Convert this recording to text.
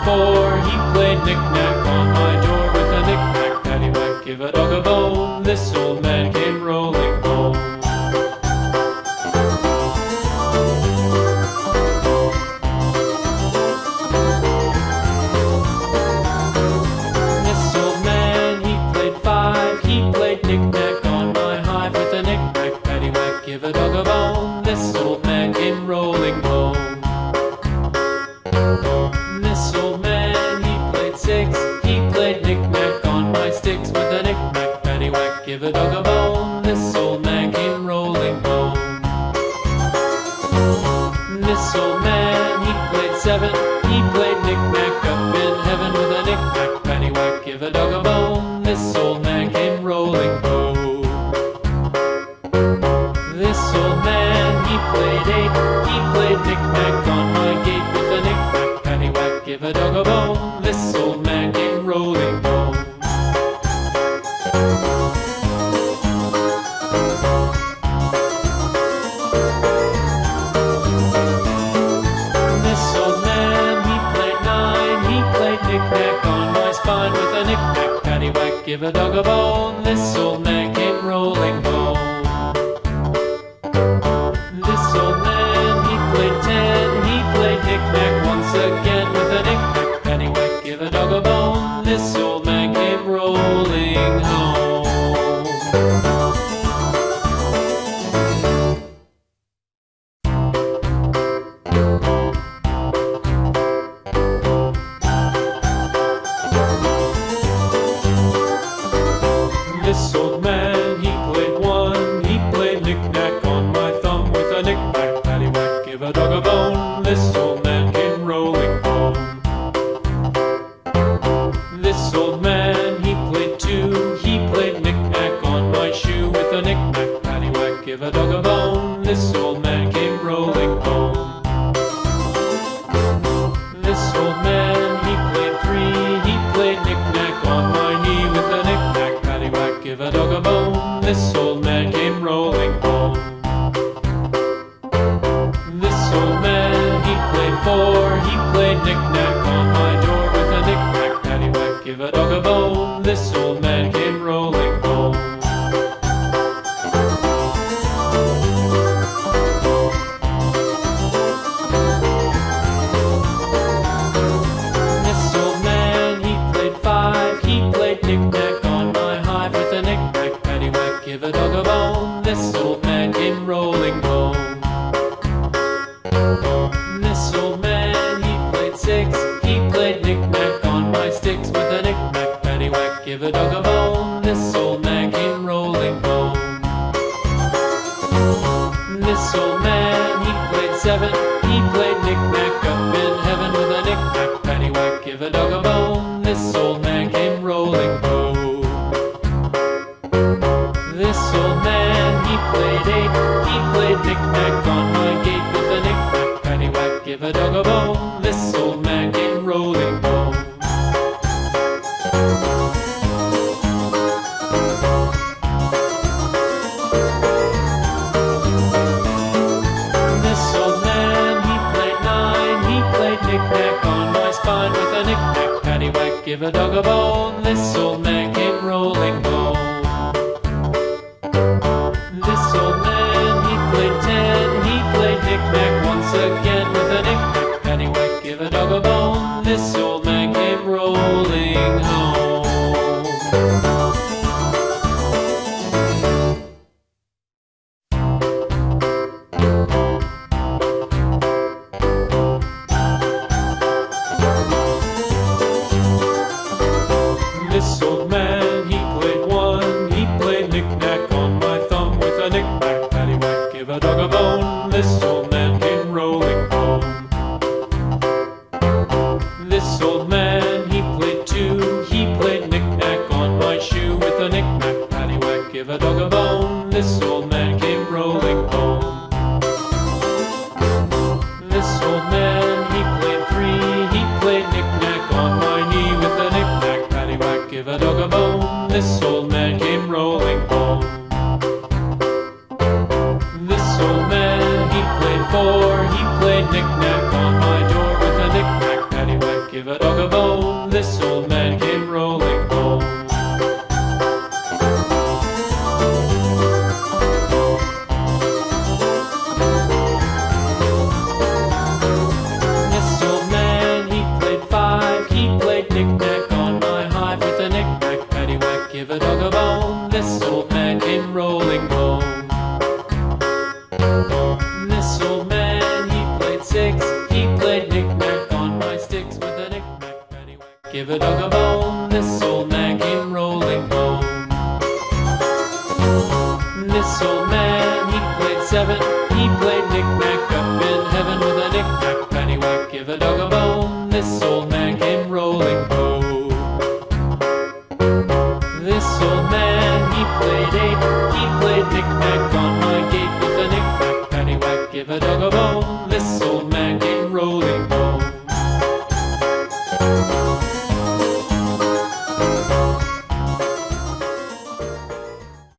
four. He played knick-knack on my door with a knick-knack, paddywhack, give a dog a bone. This old man came rolling home. This old man, he played five. He played knick-knack on my hive with a knick-knack, paddywhack, give a dog a bone. This old man came rolling home. This old man, he played six. He played knick-knack on my sticks with a knick-knack, paddywhack, give a dog a bone. This old man came rolling home. This old man, he played seven. He played knick-knack up in heaven with a knick-knack, paddywhack, give a dog a bone. This old man came rolling home. This old man, he played eight. He played knick-knack on my gate with a knick-knack, paddywhack, give a dog a bone. This old man came rolling home. This old man, he played nine. He played knick-knack on my spine with a knick-knack, paddywhack, give a dog a bone. This old man came rolling home. This old man, he played ten. He played knick-knack once again with a knick-knack, paddywhack, give a dog a bone. This old man came rolling home. This old man, he played one. He played knick-knack on my thumb with a knick-knack, paddywhack, give a dog a bone. This old man came rolling home. This old man, he played two. He played knick-knack on my shoe with a knick-knack, paddywhack, give a dog a bone. This old man came rolling home. This old man, he played three. He played knick-knack on my knee with a knick-knack, paddywhack, give a dog a bone. This old man came rolling home. This old man, he played four. He played knick-knack on my door with a knick-knack, paddywhack, give a dog a bone. This old man came rolling home. This old man, he played five. He played knick-knack on my hive with a knick-knack, paddywhack, give a dog a bone. This old man came rolling home. This old man, he played six. He played knick-knack on my sticks with a knick-knack, paddywhack, give a dog a bone. This old man came rolling home. This old man, he played seven. He played knick-knack up in heaven with a knick-knack, paddywhack, give a dog a bone. This old man came rolling home. This old man, he played eight. He played knick-knack on my gate with a knick-knack, paddywhack, give a dog a bone. This old man came rolling home. This old man, he played nine. He played knick-knack on my spine with a knick-knack, paddywhack, give a dog a bone. This old man came rolling home. This old man, he played ten. He played knick-knack once again with a knick-knack, paddywhack, give a dog a bone. This old man came rolling home. This old man, he played one. He played knick-knack on my thumb with a knick-knack, paddywhack, give a dog a bone. This old man came rolling home. This old man, he played two. He played knick-knack on my shoe with a knick-knack, paddywhack, give a dog a bone. This old man came rolling home. This old man, he played three. He played knick-knack on my knee with a knick-knack, paddywhack, give a dog a bone. This old man came rolling home. This old man, he played four. He played knick-knack on my door with a knick-knack, paddywhack, give a dog a give a dog a bone. This old man came rolling home. This old man, he played seven. He played knick-knack up in heaven with a knick-knack, paddywhack, give a dog a